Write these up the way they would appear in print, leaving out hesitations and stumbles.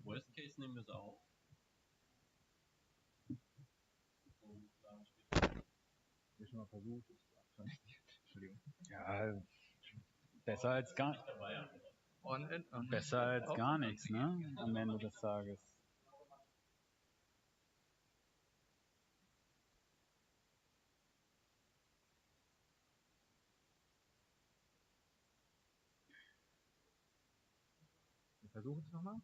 Worst Case nehmen wir es auf. Ja, besser als gar nichts, ne? Am Ende des Tages. Wir versuchen es nochmal.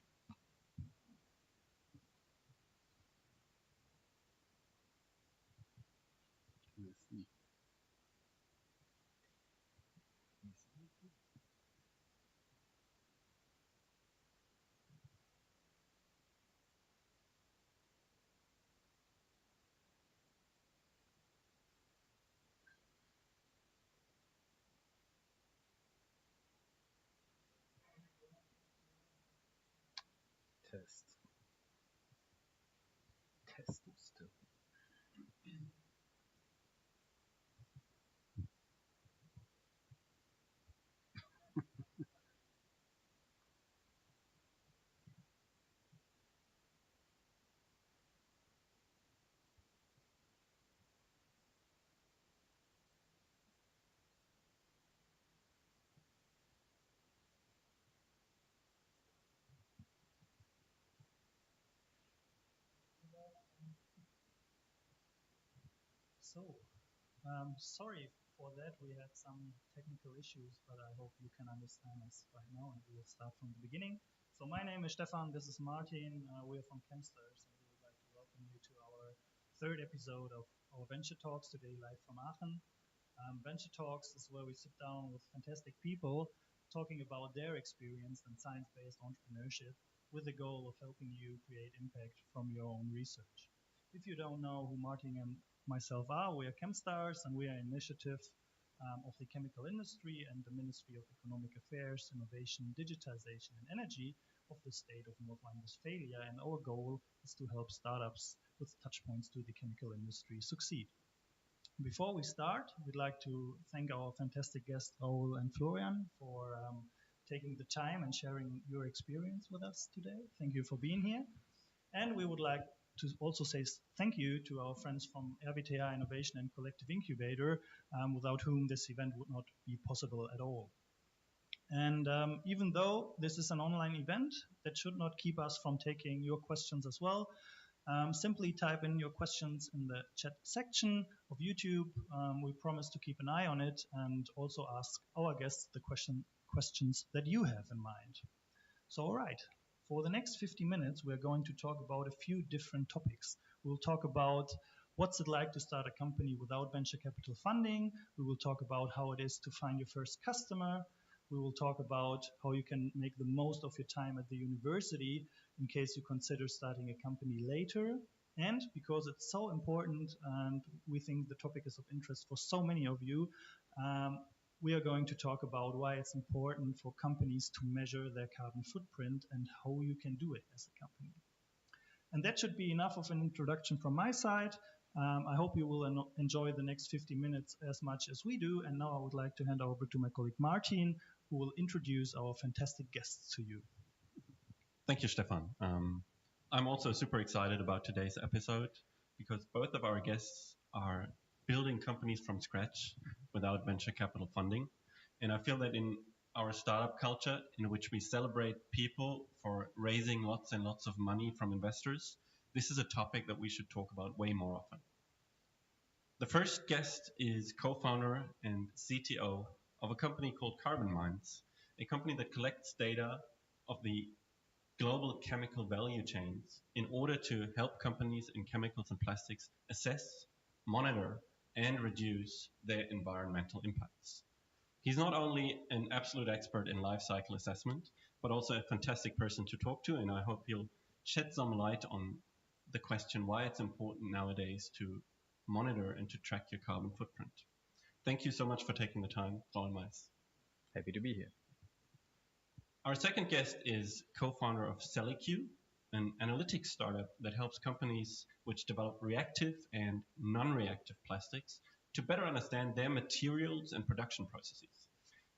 Test. Testest. So, sorry for that. We had some technical issues, but I hope you can understand us right now, and we will start from the beginning. So my name is Stefan, this is Martin, we're from Chemstars, and we would like to welcome you to our third episode of our Venture Talks, today live from Aachen. Venture Talks is where we sit down with fantastic people talking about their experience in science-based entrepreneurship with the goal of helping you create impact from your own research. If you don't know who Martin and myself are, we are Chemstars, and we are an initiative of the chemical industry and the Ministry of Economic Affairs, Innovation, Digitization and Energy of the state of North Rhine-Westphalia, and our goal is to help startups with touchpoints to the chemical industry succeed. Before we start, we'd like to thank our fantastic guests Raoul and Florian for taking the time and sharing your experience with us today. Thank you for being here. And we would like to also say thank you to our friends from RWTH Innovation and Collective Incubator, without whom this event would not be possible at all. And even though this is an online event, that should not keep us from taking your questions as well. Simply type in your questions in the chat section of YouTube. We promise to keep an eye on it and also ask our guests the questions that you have in mind. So, all right. For the next 50 minutes, we're going to talk about a few different topics. We'll talk about what's it like to start a company without venture capital funding. We will talk about how it is to find your first customer. We will talk about how you can make the most of your time at the university in case you consider starting a company later. And because it's so important and we think the topic is of interest for so many of you, we are going to talk about why it's important for companies to measure their carbon footprint and how you can do it as a company. And that should be enough of an introduction from my side. I hope you will enjoy the next 50 minutes as much as we do. And now I would like to hand over to my colleague Martin, who will introduce our fantastic guests to you. Thank you, Stefan. I'm also super excited about today's episode because both of our guests are building companies from scratch without venture capital funding. And I feel that in our startup culture, in which we celebrate people for raising lots and lots of money from investors, this is a topic that we should talk about way more often. The first guest is co-founder and CTO of a company called Carbon Minds, a company that collects data of the global chemical value chains in order to help companies in chemicals and plastics assess, monitor, and reduce their environmental impacts. He's not only an absolute expert in life cycle assessment, but also a fantastic person to talk to, and I hope he'll shed some light on the question why it's important nowadays to monitor and to track your carbon footprint. Thank you so much for taking the time, Raoul Meys. Happy to be here. Our second guest is co-founder of cellEQ, an analytics startup that helps companies which develop reactive and non-reactive plastics to better understand their materials and production processes.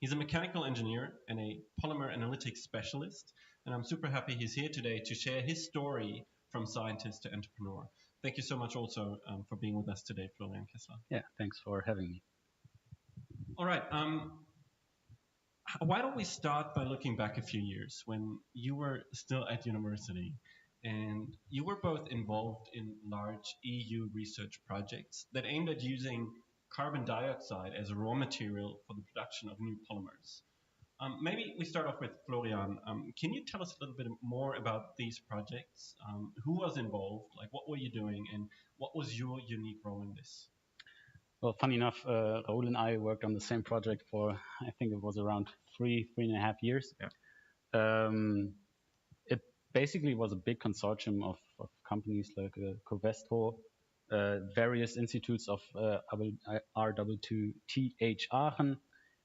He's a mechanical engineer and a polymer analytics specialist, and I'm super happy he's here today to share his story from scientist to entrepreneur. Thank you so much also for being with us today, Florian Kessler. Yeah, thanks for having me. All right. Why don't we start by looking back a few years when you were still at university and you were both involved in large EU research projects that aimed at using carbon dioxide as a raw material for the production of new polymers. Maybe we start off with Florian. Can you tell us a little bit more about these projects? Who was involved? Like, what were you doing, and what was your unique role in this? Well, funny enough, Raoul and I worked on the same project for, I think it was around three and a half years. Yeah. It basically was a big consortium of companies like Covestro, various institutes of RWTH Aachen.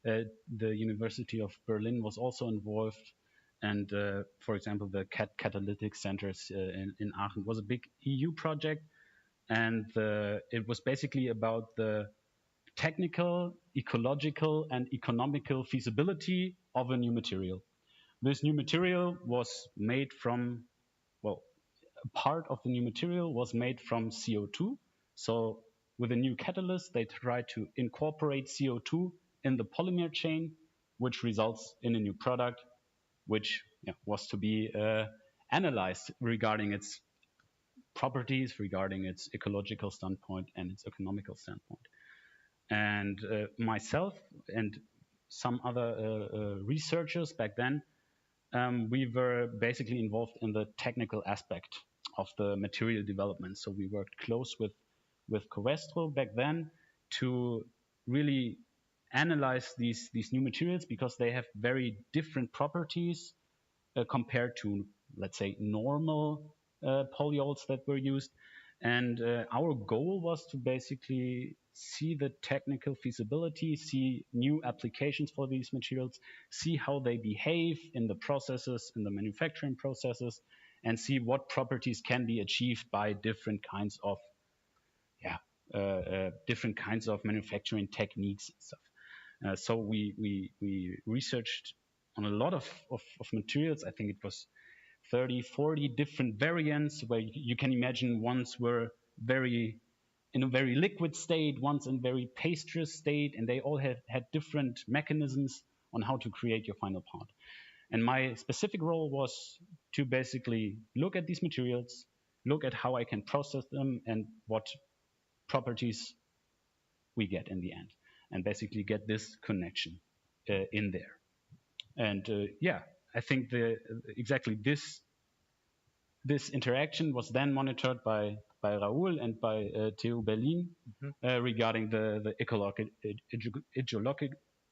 The University of Berlin was also involved. And for example, the catalytic centers in Aachen was a big EU project. And it was basically about the technical, ecological, and economical feasibility of a new material. This new material was made from, well, a part of the new material was made from CO2. So with a new catalyst, they tried to incorporate CO2 in the polymer chain, which results in a new product, which was to be analyzed regarding its properties, regarding its ecological standpoint and its economical standpoint. And myself and some other researchers back then, we were basically involved in the technical aspect of the material development. So we worked close with Covestro back then to really analyze these new materials because they have very different properties compared to, let's say, normal polyols that were used. And our goal was to basically see the technical feasibility, see new applications for these materials, see how they behave in the processes, in the manufacturing processes, and see what properties can be achieved by different kinds of manufacturing techniques and stuff. So we researched on a lot of materials. I think it was 30, 40 different variants where you can imagine ones were in a very liquid state, ones in very pasteurous state, and they all had different mechanisms on how to create your final part. And my specific role was to basically look at these materials, look at how I can process them and what properties we get in the end, and basically get this connection in there. And I think exactly this interaction was then monitored by Raoul and by TU Berlin regarding the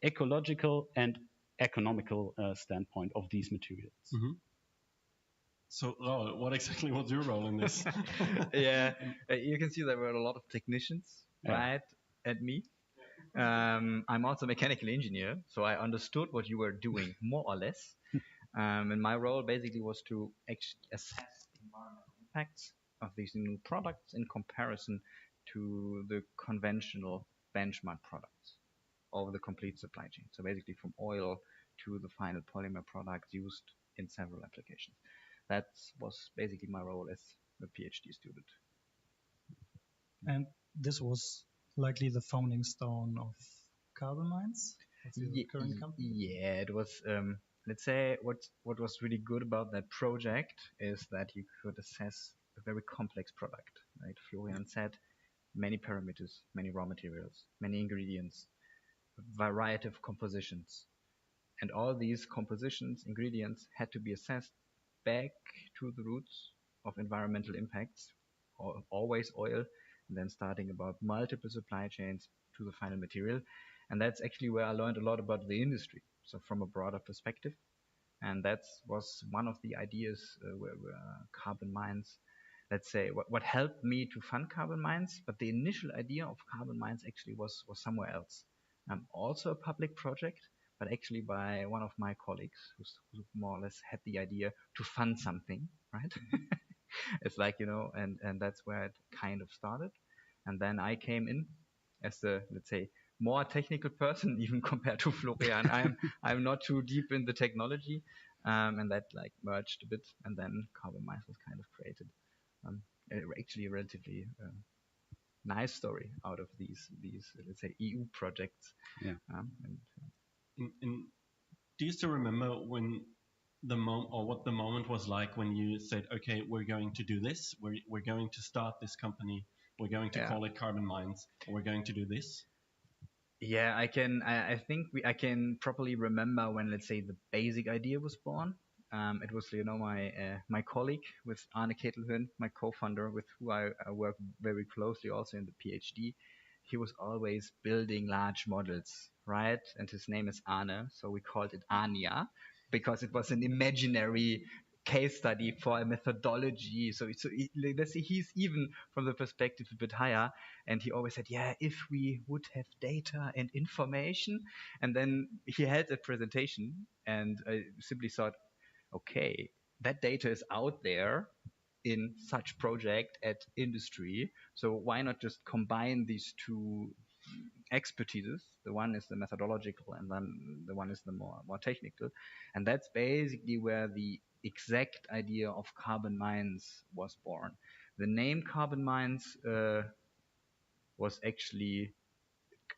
ecological and economical standpoint of these materials. Mm-hmm. So, Raoul, what exactly was your role in this? Yeah, you can see there were a lot of technicians, right, at me. I'm also a mechanical engineer, so I understood what you were doing more or less. And my role basically was to actually assess the environmental impacts of these new products in comparison to the conventional benchmark products over the complete supply chain. So basically from oil to the final polymer products used in several applications. That was basically my role as a PhD student. And this was likely the founding stone of Carbon Mines? The current company? Yeah, it was. Let's say what was really good about that project is that you could assess a very complex product. Right, Florian said, many parameters, many raw materials, many ingredients, variety of compositions, and all these compositions, ingredients had to be assessed back to the roots of environmental impacts, always oil, and then starting about multiple supply chains to the final material. And that's actually where I learned a lot about the industry. So from a broader perspective. And that was one of the ideas where Carbon Mines, let's say, what helped me to fund Carbon Mines. But the initial idea of Carbon Mines actually was somewhere else. Also a public project, but actually by one of my colleagues who more or less had the idea to fund something, right? It's like, and that's where it kind of started. And then I came in as the, let's say, more technical person, even compared to Florian. I'm not too deep in the technology, and that like merged a bit, and then Carbon Mines was kind of created. Actually, a relatively nice story out of these let's say EU projects. Yeah. Do you still remember when what the moment was like when you said, okay, we're going to do this, we're going to start this company, we're going to call it Carbon Mines, we're going to do this? Yeah, I think I can properly remember when, let's say, the basic idea was born. It was, my colleague with Arne Ketelhön, my co-founder, with who I work very closely also in the PhD. He was always building large models, right? And his name is Arne, so we called it Ania because it was an imaginary case study for a methodology. Let's say he's even from the perspective a bit higher, and he always said, yeah, if we would have data and information. And then he had a presentation, and I simply thought, okay, that data is out there in such project at industry. So why not just combine these two expertises? The one is the methodological, and then the one is the more technical. And that's basically where the exact idea of Carbon Mines was born. The name Carbon Mines was actually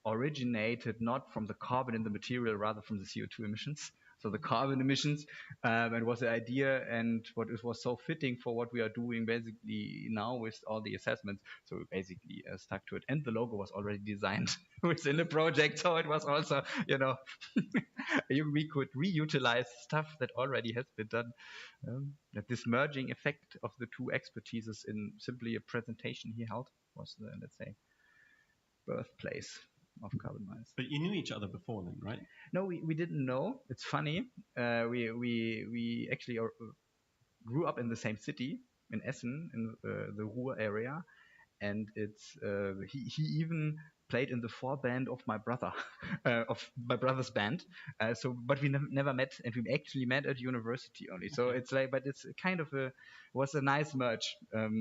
originated not from the carbon in the material, rather from the CO2 emissions. So the carbon emissions, and was the idea, and what it was so fitting for what we are doing basically now with all the assessments. So we basically stuck to it, and the logo was already designed within the project. So it was also, we could reutilize stuff that already has been done. That this merging effect of the two expertises in simply a presentation he held was the, let's say, birthplace of Carbon Mines. But you knew each other before then, right? No, we didn't know. It's funny. We actually grew up in the same city, in Essen, in the Ruhr area, and it's he even played in the four-band of my brother, of my brother's band. But we never met, and we actually met at university only. So it's like, but it's kind of was a nice merge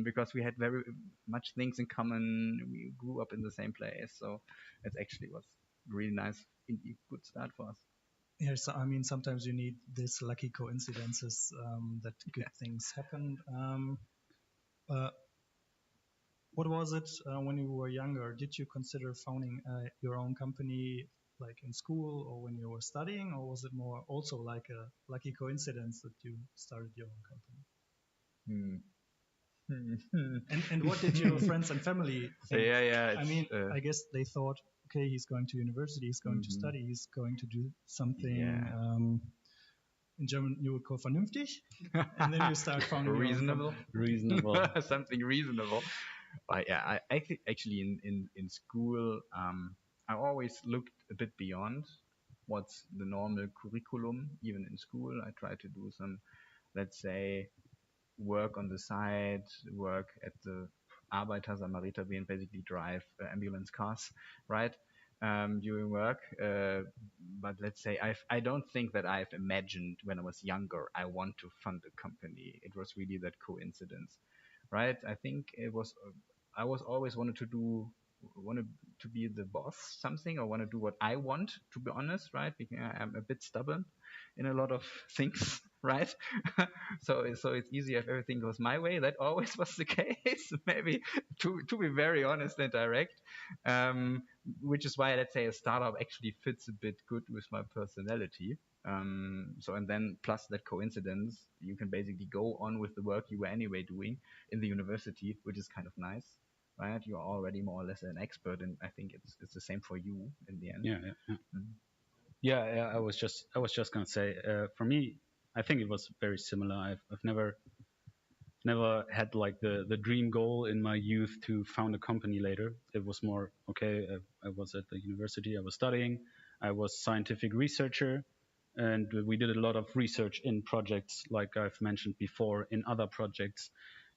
because we had very much things in common. We grew up in the same place, so it actually was really nice, indeed, good start for us. Yeah, so I mean, sometimes you need these lucky coincidences that good things happen. What was it when you were younger? Did you consider founding your own company like in school or when you were studying, or was it more also like a lucky coincidence that you started your own company? And what did your friends and family think? I mean, I guess they thought, okay, he's going to university, he's going to study, he's going to do something. In German, you would call vernünftig, and then you start founding reasonable, something reasonable. I think actually in school, I always looked a bit beyond what's the normal curriculum. Even in school, I tried to do some, let's say, work on the side, work at the Arbeiter-Samariter-Band, basically drive ambulance cars, right? During work, but let's say I don't think that I've imagined when I was younger I want to fund a company. It was really that coincidence, right? I think it was I was always wanted to be the boss something, or want to do what I want, to be honest, right? Because I'm a bit stubborn in a lot of things, right? so it's easier if everything goes my way. That always was the case, maybe to be very honest and direct, which is why, let's say, a startup actually fits a bit good with my personality. And then plus that coincidence, you can basically go on with the work you were anyway doing in the university, which is kind of nice, right? You're already more or less an expert, and I think it's the same for you in the end. Yeah. I was just gonna say, for me, I think it was very similar. I've never had like the dream goal in my youth to found a company later. It was more, okay, I was at the university, I was studying, I was scientific researcher, and we did a lot of research in projects, like I've mentioned before, in other projects.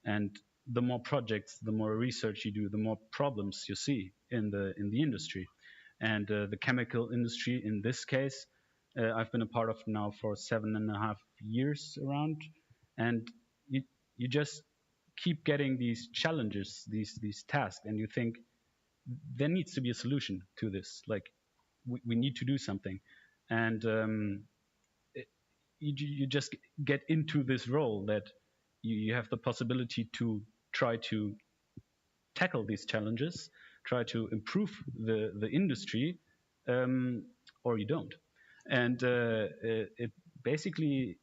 And the more projects, the more research you do, the more problems you see in the industry. And the chemical industry, in this case, I've been a part of now for 7.5 years around, and you just keep getting these challenges, these tasks, and you think there needs to be a solution to this. Like we need to do something, and you just get into this role that you have the possibility to try to tackle these challenges, try to improve the industry, or you don't. And it basically,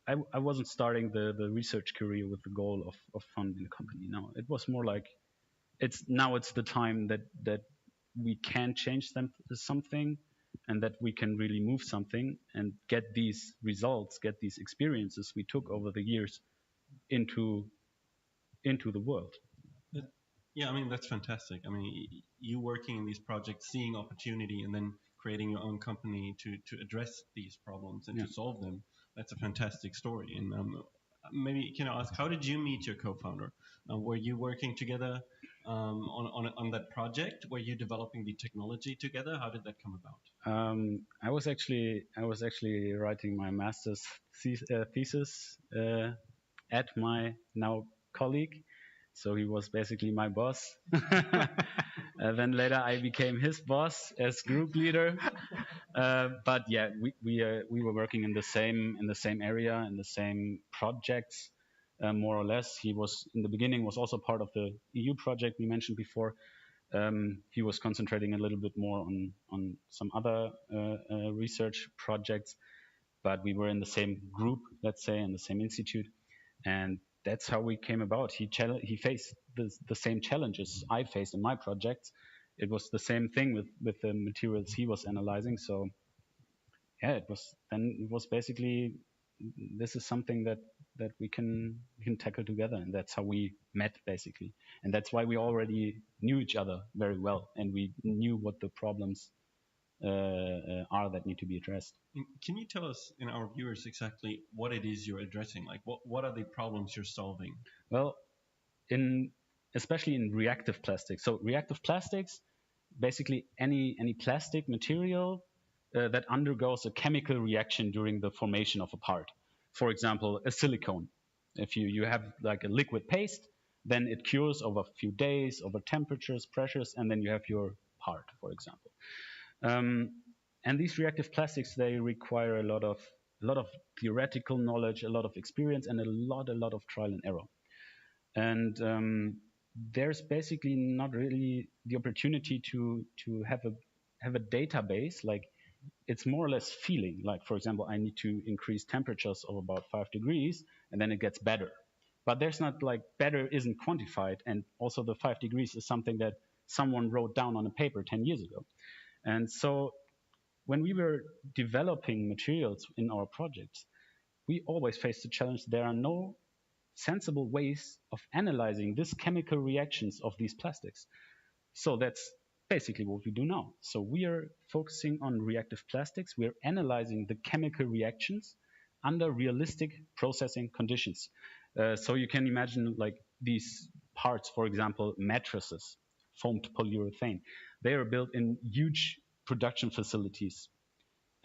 I wasn't starting the research career with the goal of founding a company. No, it was more like it's the time that we can change something, and that we can really move something and get these results, get these experiences we took over the years into the world. Yeah, I mean, that's fantastic. I mean, you working in these projects, seeing opportunity, and then creating your own company to address these problems and to solve them. That's a fantastic story. And maybe can I ask, how did you meet your co-founder? Were you working together on that project? Were you developing the technology together? How did that come about? I was actually writing my master's thesis at my now colleague. So he was basically my boss. Then later I became his boss as group leader. But yeah, we were working in the same area, in the same projects, more or less. He was in the beginning was also part of the EU project we mentioned before. He was concentrating a little bit more on some other research projects, but we were in the same group, let's say, in the same institute, and that's how we came about. He faced the same challenges I faced in my projects. It was the same thing with the materials he was analyzing. So yeah, it was basically, this is something that we can tackle together, and that's how we met basically, and that's why we already knew each other very well, and we knew what the problems are that need to be addressed. Can you tell us and our viewers exactly what it is you're addressing? Like, what are the problems you're solving? Well, especially in reactive plastics. So reactive plastics, basically any plastic material that undergoes a chemical reaction during the formation of a part. For example, a silicone. If you have like a liquid paste, then it cures over a few days, over temperatures, pressures, and then you have your part, for example. And these reactive plastics, they require a lot of theoretical knowledge, a lot of experience, and a lot of trial and error. And there's basically not really the opportunity to have a database. Like, it's more or less feeling. Like, for example, I need to increase temperatures of about 5 degrees, and then it gets better. But there's not, like, better isn't quantified, and also the 5 degrees is something that someone wrote down on a paper 10 years ago. And so when we were developing materials in our projects, we always faced the challenge there are no sensible ways of analyzing these chemical reactions of these plastics. So that's basically what we do now. So we are focusing on reactive plastics. We're analyzing the chemical reactions under realistic processing conditions. So you can imagine, like, these parts, for example, mattresses, foamed polyurethane. They are built in huge production facilities.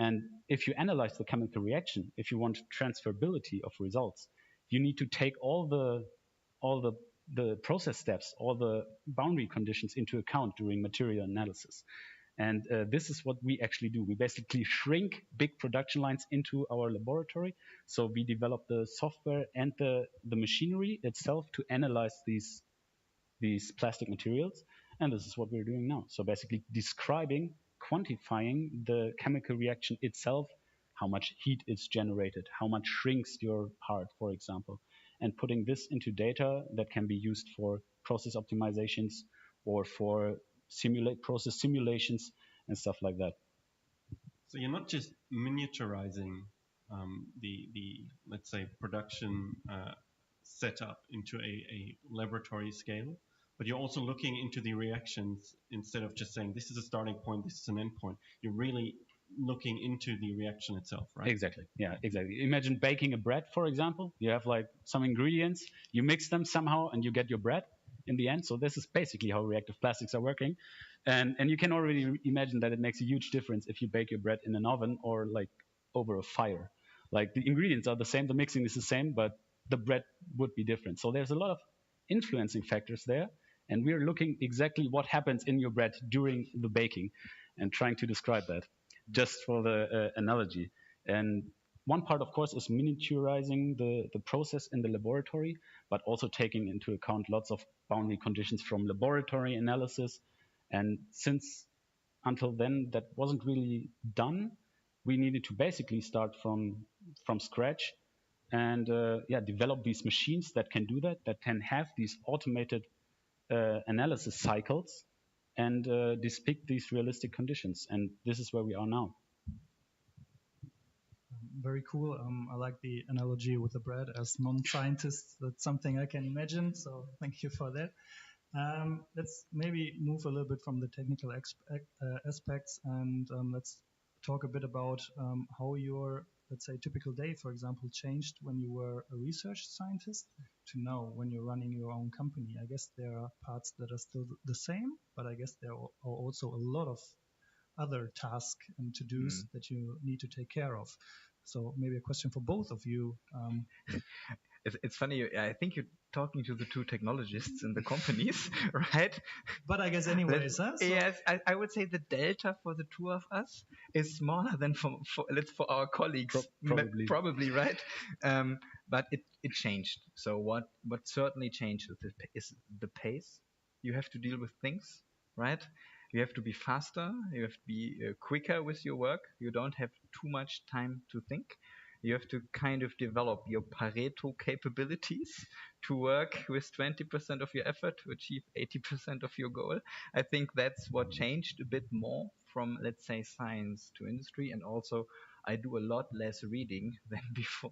And if you analyze the chemical reaction, if you want transferability of results, you need to take all the process steps, all the boundary conditions into account during material analysis. And this is what we actually do. We basically shrink big production lines into our laboratory. So we develop the software and the machinery itself to analyze these plastic materials. And this is what we're doing now. So basically describing, quantifying the chemical reaction itself, how much heat is generated, how much shrinks your part, for example, and putting this into data that can be used for process optimizations or for process simulations and stuff like that. So you're not just miniaturizing the let's say production setup into a laboratory scale, but you're also looking into the reactions instead of just saying this is a starting point, this is an end point. You're really looking into the reaction itself, right? Exactly. Yeah, exactly. Imagine baking a bread, for example. You have like some ingredients, you mix them somehow, and you get your bread in the end. So this is basically how reactive plastics are working. And you can already imagine that it makes a huge difference if you bake your bread in an oven or like over a fire. Like, the ingredients are the same, the mixing is the same, but the bread would be different. So there's a lot of influencing factors there. And we're looking exactly what happens in your bread during the baking and trying to describe that, just for the analogy. And one part, of course, is miniaturizing the process in the laboratory, but also taking into account lots of boundary conditions from laboratory analysis. And since until then that wasn't really done, we needed to basically start from scratch and develop these machines that can do that can have these automated analysis cycles and depict these realistic conditions. And this is where we are now. Very cool. I like the analogy with the bread. As non-scientists, that's something I can imagine. So thank you for that. Let's maybe move a little bit from the technical aspects and let's talk a bit about how your, let's say, typical day, for example, changed when you were a research scientist to now when you're running your own company. I guess there are parts that are still the same, but I guess there are also a lot of other tasks and to-dos that you need to take care of. So maybe a question for both of you. It's funny. I think you're talking to the two technologists in the companies, right? But I guess anyways, huh? So yes, I would say the delta for the two of us is smaller than for our colleagues. Probably, right? But it changed. So what certainly changed is the pace. You have to deal with things, right? You have to be faster. You have to be quicker with your work. You don't have too much time to think. You have to kind of develop your Pareto capabilities to work with 20% of your effort to achieve 80% of your goal. I think that's what changed a bit more from, let's say, science to industry. And also, I do a lot less reading than before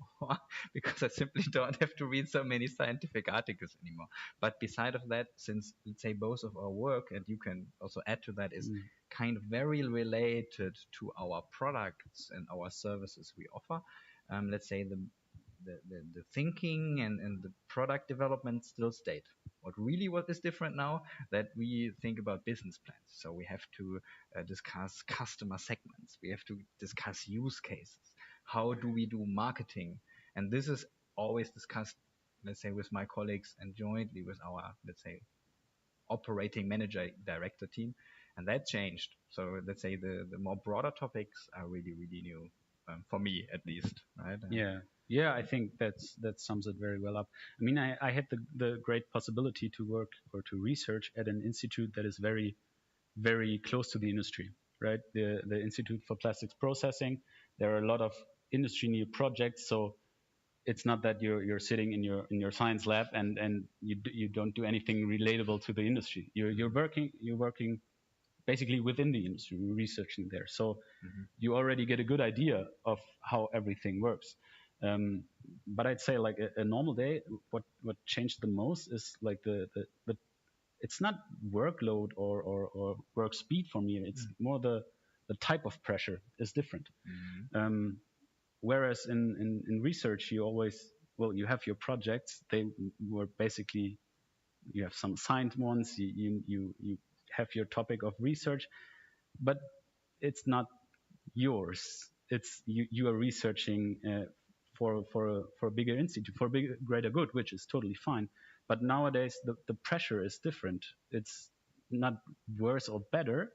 because I simply don't have to read so many scientific articles anymore. But beside of that, since, let's say, both of our work, and you can also add to that, is kind of very related to our products and our services we offer, let's say the thinking and the product development still stayed. What is different now, that we think about business plans. So we have to discuss customer segments. We have to discuss use cases. How do we do marketing? And this is always discussed, let's say, with my colleagues and jointly with our, let's say, operating manager director team. And that changed. So let's say the more broader topics are really, really new. For me, at least, right? Yeah, I think that sums it very well up. I mean, I had the great possibility to work or to research at an institute that is very, very close to the industry, right? The Institute for Plastics Processing. There are a lot of industry new projects, so it's not that you're sitting in your science lab and you don't do anything relatable to the industry. You're working basically within the industry, researching there. So you already get a good idea of how everything works. But I'd say like a normal day, what changed the most is like the it's not workload or work speed for me. It's more the type of pressure is different. Whereas in research, you always, you have your projects. They were basically, you have some assigned ones. You have your topic of research, but it's not yours. It's you are researching for a bigger institute, for a bigger, greater good, which is totally fine. But nowadays the pressure is different. It's not worse or better.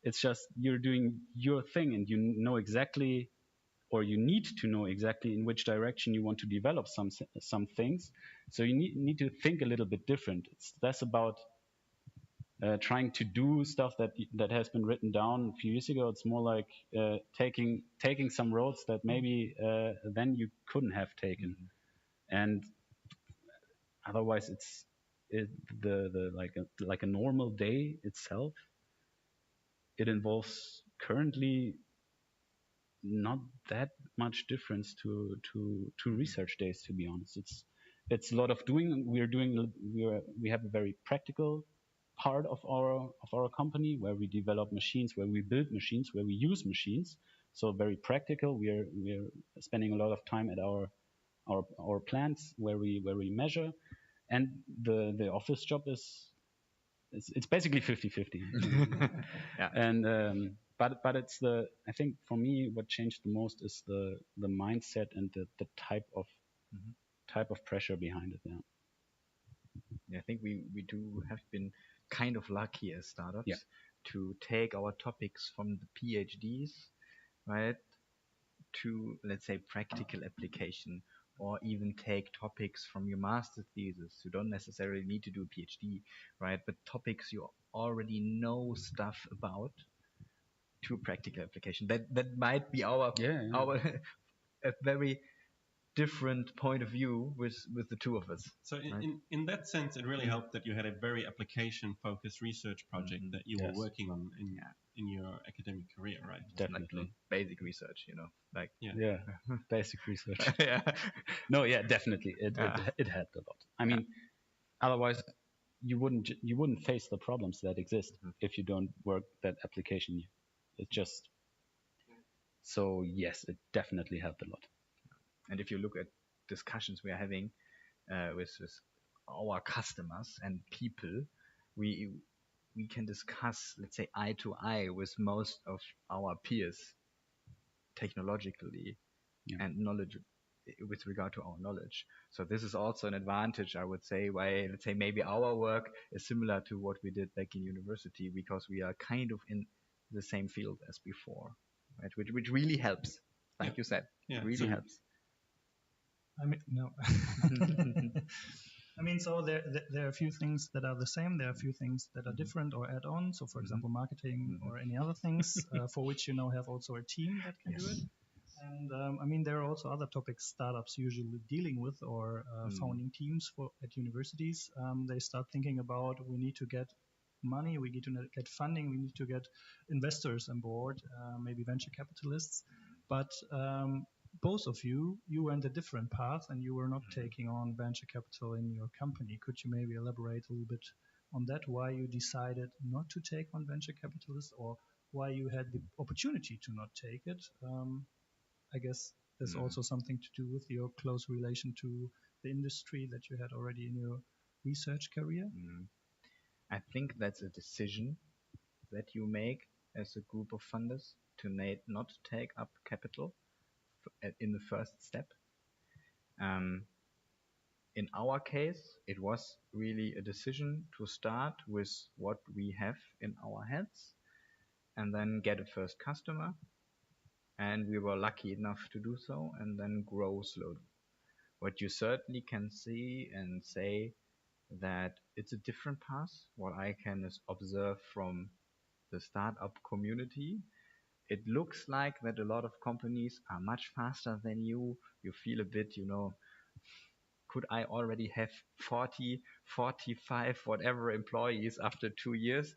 It's just you're doing your thing and you know exactly, or you need to know exactly in which direction you want to develop some things. So you need to think a little bit different. It's less about trying to do stuff that has been written down a few years ago. It's more like taking some roads that maybe then you couldn't have taken, and otherwise it's like a normal day itself. It involves currently not that much difference to research days, to be honest. It's a lot of doing. We have a very practical part of our company where we develop machines, where we build machines, where we use machines. So very practical. We're spending a lot of time at our plants where we measure, and the office job it's basically 50-50. Yeah. And but it's I think for me what changed the most is the mindset and the type of pressure behind it. Yeah, I think we do have been kind of lucky as startups to take our topics from the PhDs, right, to, let's say, practical application, or even take topics from your master thesis. You don't necessarily need to do a PhD, right? But topics you already know stuff about to practical application. That might be our a very different point of view with the two of us. So right? in that sense, it really helped that you had a very application-focused research project that you were working on in your academic career, right? Definitely. Like basic research, like basic research. yeah. No, definitely. It helped a lot. I mean, otherwise you wouldn't face the problems that exist if you don't work that application. It's just so yes, it definitely helped a lot. And if you look at discussions we are having with our customers and people, we can discuss, let's say, eye to eye with most of our peers technologically and knowledge with regard to our knowledge. So this is also an advantage, I would say, why, let's say, maybe our work is similar to what we did back in university, because we are kind of in the same field as before, right? Which really helps, like you said, it really helps. I mean, no. I mean, so there are a few things that are the same. There are a few things that are different or add on. So, for example, marketing or any other things for which you have also a team that can do it. And I mean, there are also other topics startups usually dealing with, or founding teams at universities. They start thinking about, we need to get money, we need to get funding, we need to get investors on board, maybe venture capitalists. But both of you went a different path, and you were not taking on venture capital in your company. Could you maybe elaborate a little bit on that, why you decided not to take on venture capitalists, or why you had the opportunity to not take it? I guess there's also something to do with your close relation to the industry that you had already in your research career. I think that's a decision that you make as a group of funders to not take up capital in the first step. In our case, it was really a decision to start with what we have in our heads and then get a first customer. And we were lucky enough to do so, and then grow slowly. What you certainly can see and say that it's a different path. What I can observe from the startup community, it looks like that a lot of companies are much faster than you. You feel a bit, could I already have 40, 45, whatever employees after 2 years?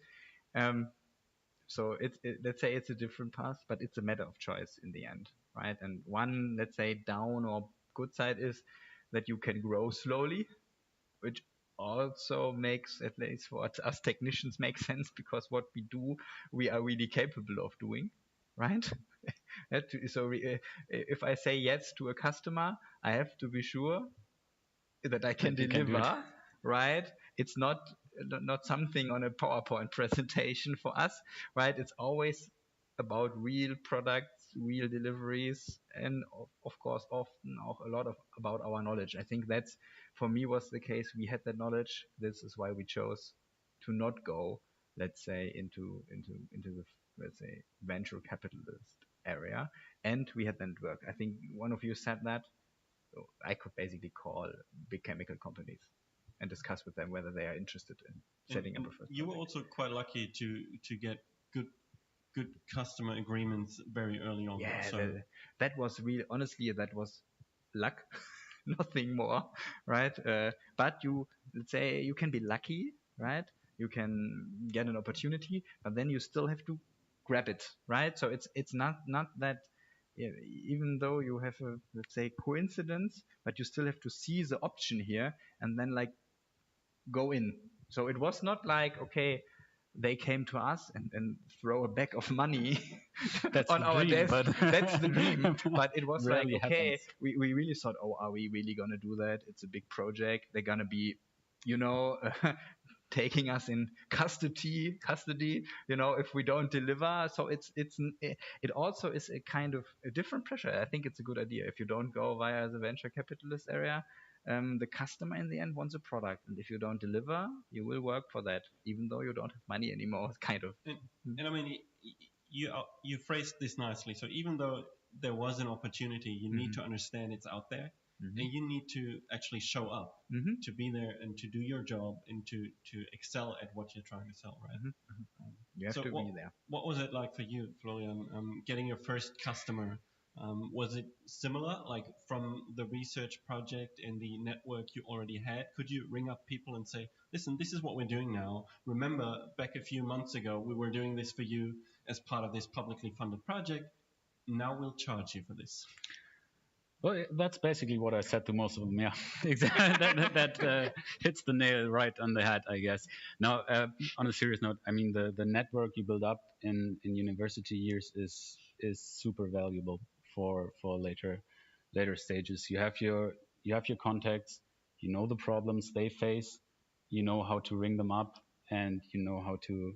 So let's say it's a different path, but it's a matter of choice in the end, right? And one, let's say, down or good side is that you can grow slowly, which also makes, at least for us technicians, make sense, because what we do, we are really capable of doing, right? So if I say yes to a customer, I have to be sure that I can deliver, right? It's not something on a PowerPoint presentation for us, right? It's always about real products, real deliveries, and of course often a lot about our knowledge. I think that's, for me, was the case. We had that knowledge. This is why we chose to not go, let's say, into the, let's say, venture capitalist area, and we had that network. I think one of you said that. So I could basically call big chemical companies and discuss with them whether they are interested in setting up a first. You were also quite lucky to get good customer agreements very early on. Yeah, so that was really, honestly, that was luck, nothing more, right? But let's say, you can be lucky, right? You can get an opportunity, but then you still have to grab it, right? So it's not that. Yeah, even though you have a, let's say, coincidence, but you still have to see the option here and then go in. So it was not like, okay, they came to us and throw a bag of money on our desk. That's the dream. But it was like, okay, we really thought, oh, are we really going to do that? It's a big project. They're going to be, taking us in custody, if we don't deliver. So it also is a kind of a different pressure. I think it's a good idea. If you don't go via the venture capitalist area, the customer in the end wants a product, and if you don't deliver, you will work for that, even though you don't have money anymore. Kind of. And I mean, you phrased this nicely. So even though there was an opportunity, you need to understand it's out there, and you need to actually show up to be there and to do your job and to excel at what you're trying to sell, right? You have to be there. What was it like for you, Florian, getting your first customer? Was it similar, like from the research project and the network you already had? Could you ring up people and say, listen, this is what we're doing now. Remember, back a few months ago, we were doing this for you as part of this publicly funded project. Now we'll charge you for this. Well, that's basically what I said to most of them. Yeah, exactly. that hits the nail right on the head, I guess. Now, on a serious note, I mean, the network you build up in university years is super valuable for later stages. You have your contacts, you know the problems they face, you know how to ring them up, and you know how to,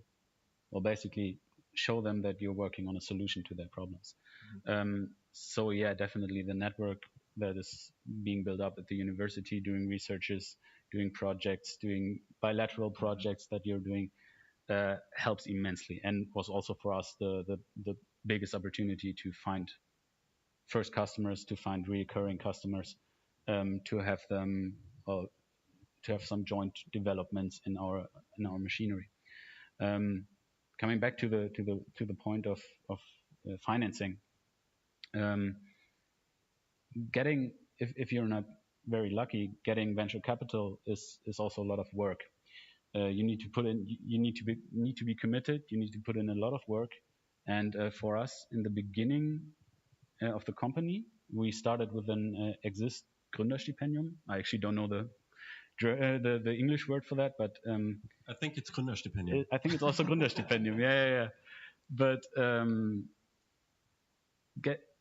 well, basically show them that you're working on a solution to their problems. So yeah, definitely the network that is being built up at the university, doing researches, doing projects, doing bilateral projects that you're doing, helps immensely, and was also for us the biggest opportunity to find first customers, to find recurring customers, to have them, well, to have some joint developments in our machinery. Coming back to the point of financing, getting, if you're not very lucky, getting venture capital is also a lot of work. You need to put in, you need to be committed. You need to put in a lot of work. And for us, in the beginning of the company, we started with an Exist Gründerstipendium. I actually don't know the English word for that, but I think it's Gründerstipendium. I think it's also Gründerstipendium. Yeah. But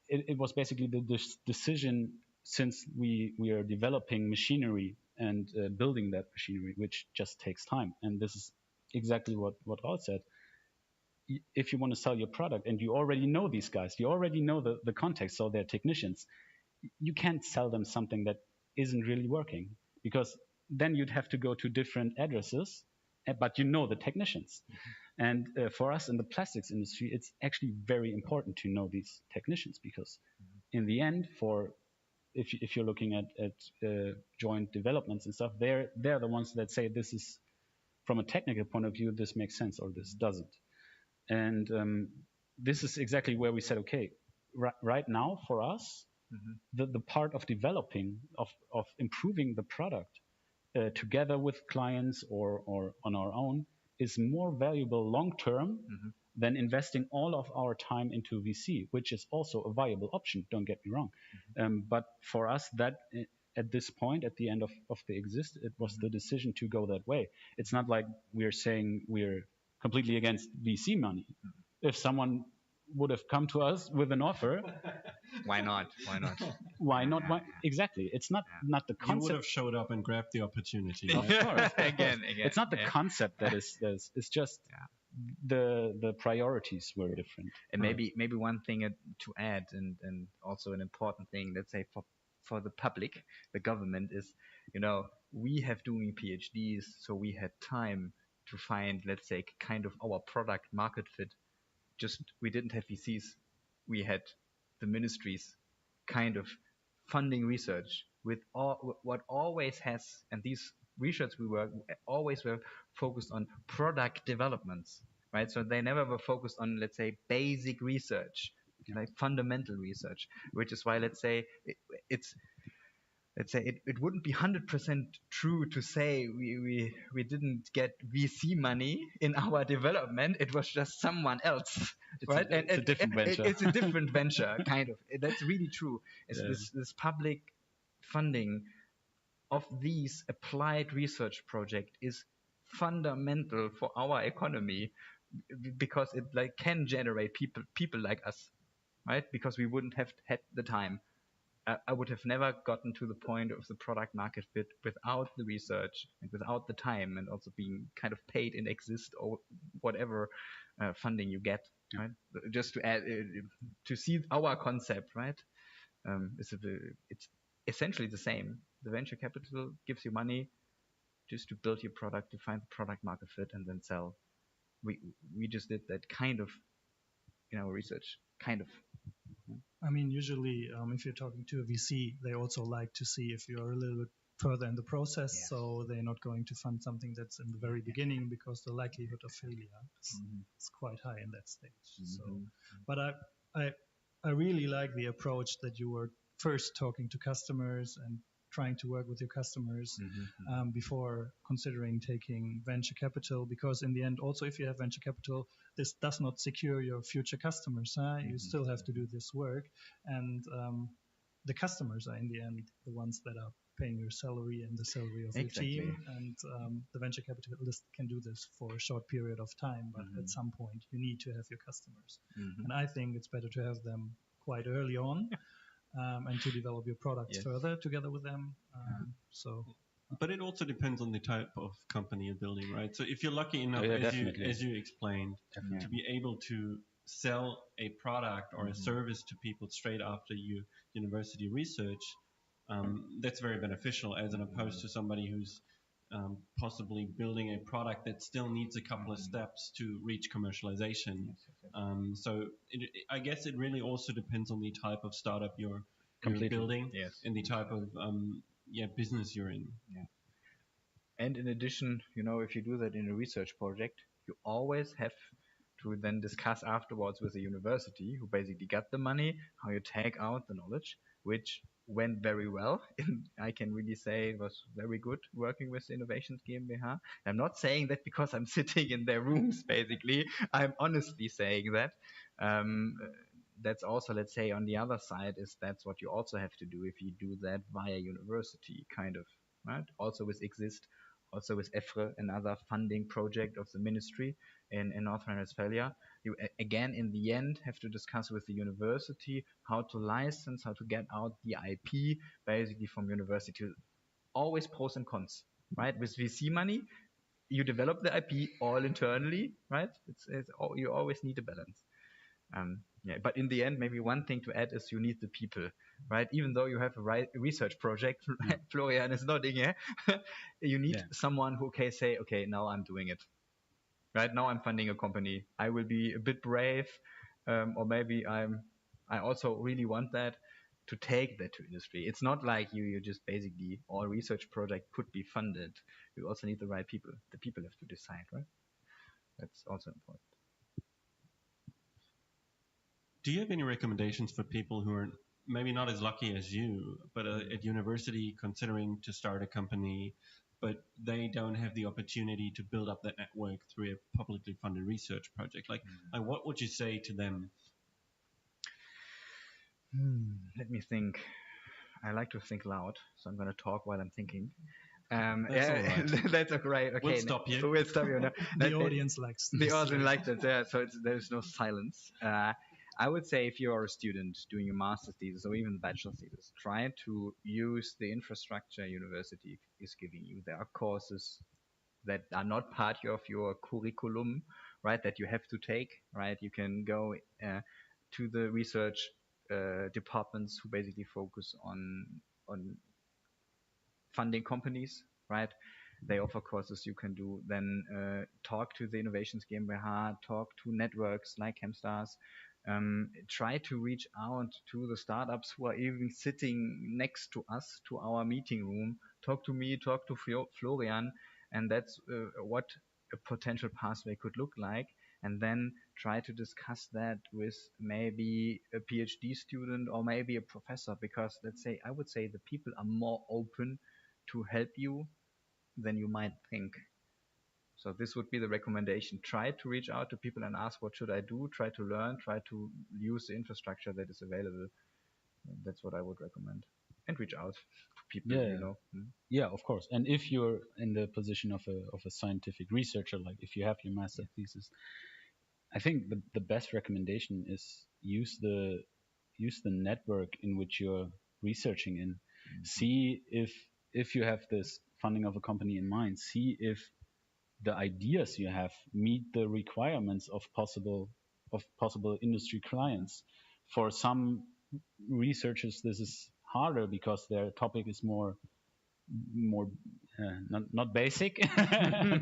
it was basically the decision, since we are developing machinery and building that machinery, which just takes time. And this is exactly what Raoul said. If you want to sell your product and you already know these guys, you already know the context, so they're technicians, you can't sell them something that isn't really working, because then you'd have to go to different addresses, but you know the technicians. And for us in the plastics industry, it's actually very important to know these technicians, because in the end, if you're looking at joint developments and stuff, they're the ones that say, this is, from a technical point of view, this makes sense or this doesn't. And this is exactly where we said, okay, right now for us, the part of developing, of improving the product together with clients or on our own is more valuable long term than investing all of our time into VC, which is also a viable option, don't get me wrong. But for us, that at this point, at the end of the Exist, it was the decision to go that way. It's not like we're saying we're completely against VC money. If someone would have come to us with an offer, why not? Exactly. It's not the concept. You would have showed up and grabbed the opportunity. Of course. again. It's not the concept that is. It's just the priorities were different. And maybe one thing to add, and also an important thing, let's say for the public, the government, is, we have doing PhDs, so we had time to find, let's say, kind of our product market fit. Just, we didn't have VCs. We had the ministries kind of funding research with what always has, and these research we were focused on product developments, right? So they never were focused on, let's say, basic research, like fundamental research, which is why, let's say, it wouldn't be 100% true to say we didn't get VC money in our development. It was just someone else, right? It's a different venture. It's a different venture, kind of. That's really true. It's this public funding of these applied research project is fundamental for our economy, because it can generate people like us, right? Because we wouldn't have had the time. I would have never gotten to the point of the product market fit without the research and without the time, and also being kind of paid in Exist or whatever funding you get, right? Just to add, to see our concept, right? It's essentially the same. The venture capital gives you money just to build your product, to find the product market fit, and then sell. We just did that kind of in our research, kind of. I mean, usually, if you're talking to a VC, they also like to see if you're a little bit further in the process. Yes. So they're not going to fund something that's in the very beginning, because the likelihood of failure is quite high in that stage. So, but I really like the approach that you were first talking to customers and trying to work with your customers before considering taking venture capital, because in the end, also, if you have venture capital, this does not secure your future customers. You still have to do this work, and the customers are in the end the ones that are paying your salary and the salary of your team, and the venture capitalist can do this for a short period of time, but at some point you need to have your customers, and I think it's better to have them quite early on. And to develop your products further together with them. But it also depends on the type of company you're building, right? So if you're lucky enough, as you explained, to be able to sell a product or a service to people straight after university research, that's very beneficial, as opposed to somebody who's possibly building a product that still needs a couple of steps to reach commercialization. So I guess it really also depends on the type of startup you're building and the type of business you're in. And in addition, if you do that in a research project, you always have to then discuss afterwards with the university, who basically got the money, how you take out the knowledge, which went very well. I can really say it was very good working with Innovations GmbH. I'm not saying that because I'm sitting in their rooms, basically. I'm honestly saying that. That's also, let's say, on the other side, that's what you also have to do if you do that via university, kind of, right? Also with Exist, also with EFRE, another funding project of the ministry in North Rhine-Westphalia. You, again, in the end, have to discuss with the university how to license, how to get out the IP, basically from university. Always pros and cons, right? With VC money, you develop the IP all internally, right? You always need a balance. But in the end, maybe one thing to add is you need the people, right? Even though you have a research project, Florian is nodding here, you need someone who can say, okay, now I'm doing it. Right now I'm funding a company. I will be a bit brave, or maybe I also really want that to take that to industry. It's not like you just basically all research project could be funded. You also need the right people. The people have to decide, right? That's also important. Do you have any recommendations for people who are maybe not as lucky as you, but at university considering to start a company, but they don't have the opportunity to build up that network through a publicly funded research project? Like what would you say to them? Let me think. I like to think loud, so I'm going to talk while I'm thinking. That's all right. That's great. Okay, We'll stop you. We'll stop you. No, the audience likes this. The audience likes it, yeah, so there's no silence. I would say if you are a student doing your master's thesis or even bachelor's thesis, try to use the infrastructure university is giving you. There are courses that are not part of your curriculum, right, that you have to take, right? You can go to the research departments who basically focus on funding companies, right? They offer courses you can do. Then talk to the Innovations GmbH, talk to networks like chemstars. Try to reach out to the startups who are even sitting next to us, to our meeting room. Talk to me, talk to Florian, and that's what a potential pathway could look like. And then try to discuss that with maybe a PhD student or maybe a professor, because I would say the people are more open to help you than you might think. So this would be the recommendation. Try to reach out to people and ask, what should I do? Try to learn, try to use the infrastructure that is available. That's what I would recommend. And reach out to people, Yeah, of course. And if you're in the position of a scientific researcher, like if you have your master thesis, I think the best recommendation is use the network in which you're researching in. See if you have this funding of a company in mind, see if the ideas you have meet the requirements of possible industry clients. For some researchers, this is harder because their topic is more not basic,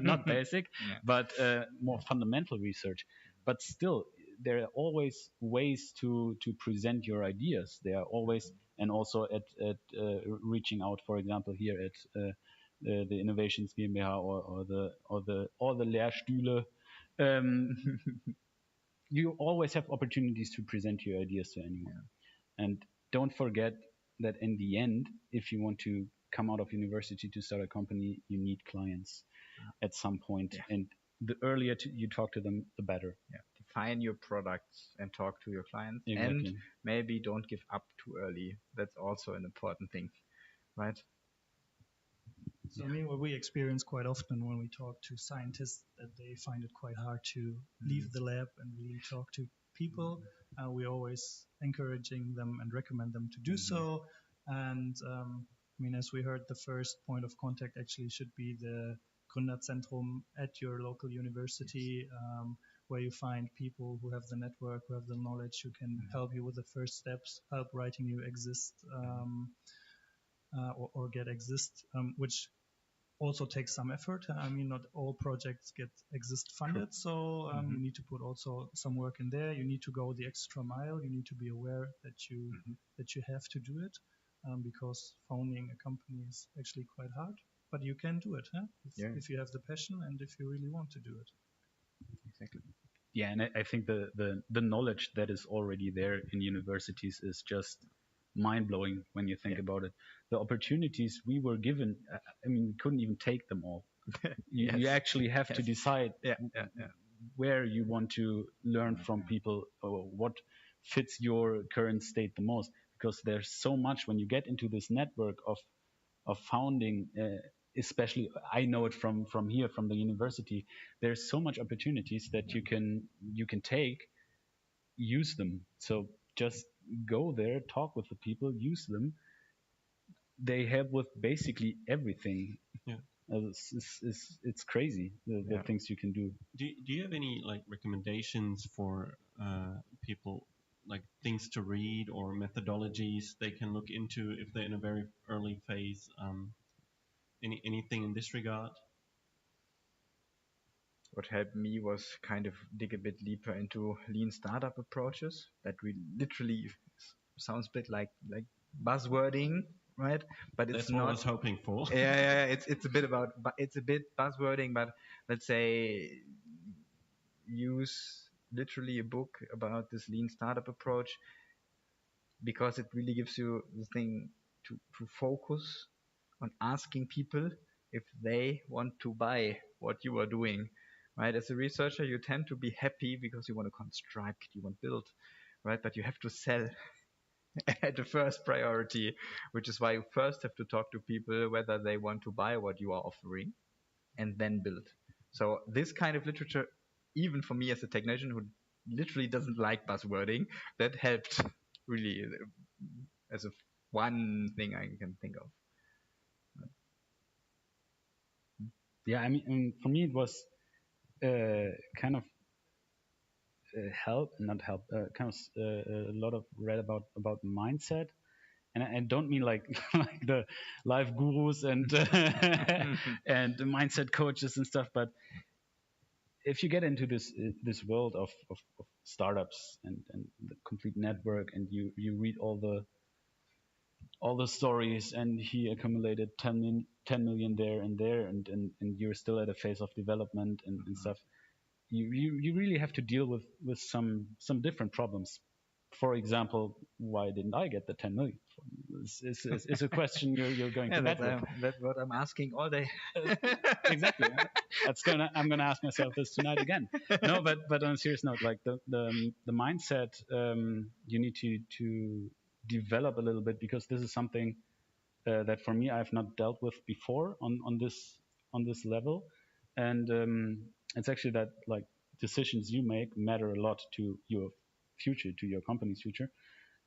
not basic, but more fundamental research. But still, there are always ways to present your ideas. There are always, and also at reaching out, for example, here at the Innovations GmbH or the Lehrstühle. You always have opportunities to present your ideas to anyone. And don't forget that in the end, if you want to come out of university to start a company, you need clients at some point. And the earlier you talk to them, the better. Define your products and talk to your clients. Exactly. And maybe don't give up too early. That's also an important thing, right? So I mean, what we experience quite often when we talk to scientists, that they find it quite hard to leave the lab and really talk to people. We're always encouraging them and recommend them to do so. And I mean, as we heard, the first point of contact actually should be the Gründerzentrum at your local university, where you find people who have the network, who have the knowledge, who can help you with the first steps, help writing you exist or get exist, which also takes some effort. I mean, not all projects get exist funded, so you need to put also some work in there. You need to go the extra mile. You need to be aware that you have to do it, because founding a company is actually quite hard. But you can do it, if you have the passion and if you really want to do it. Exactly. Yeah, and I think the knowledge that is already there in universities is just mind-blowing when you think about it. The opportunities we were given, I mean, we couldn't even take them all. You actually have to decide where you want to learn from people, or what fits your current state the most, because there's so much when you get into this network of founding, especially I know it from here, from the university. There's so much opportunities that you can take, use them. So just go there, talk with the people, use them. They help with basically everything. It's crazy the things you can do. Do you have any like recommendations for people, like things to read or methodologies they can look into if they're in a very early phase? Anything in this regard? What helped me was kind of dig a bit deeper into lean startup approaches. That we literally sounds a bit like buzzwording, right? But it's That's not. what I was hoping for. It's a bit about, but it's a bit buzzwording. But let's say use literally a book about this lean startup approach, because it really gives you the thing to focus on asking people if they want to buy what you are doing, right? As a researcher, you tend to be happy because you want to construct, you want to build, right? But you have to sell at the first priority, which is why you first have to talk to people whether they want to buy what you are offering and then build. So this kind of literature, even for me as a technician who literally doesn't like buzzwording, that helped really as a one thing I can think of. Yeah, I mean, for me it was kind of a lot of read about mindset, and I don't mean like like the life gurus and and the mindset coaches and stuff, but if you get into this world of startups and the complete network, and you read all the stories, and he accumulated 10 million there and there, and you're still at a phase of development and stuff. You really have to deal with some different problems. For example, why didn't I get the 10 million? It's a question you're going to bed with. That's what I'm asking all day. Exactly. I'm gonna ask myself this tonight again. No, but on a serious note, like the mindset you need to develop a little bit, because this is something that for me I've not dealt with before on this level, and it's actually that like decisions you make matter a lot to your future, to your company's future,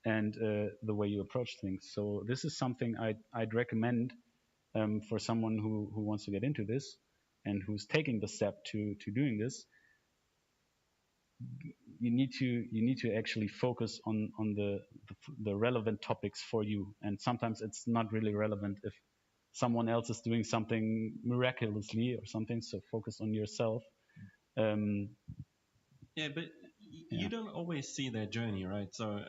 and the way you approach things. So this is something I'd recommend for someone who wants to get into this and who's taking the step to doing this. You need to actually focus on the relevant topics for you, and sometimes it's not really relevant if someone else is doing something miraculously or something. So focus on yourself. Yeah, but you don't always see their journey, right? So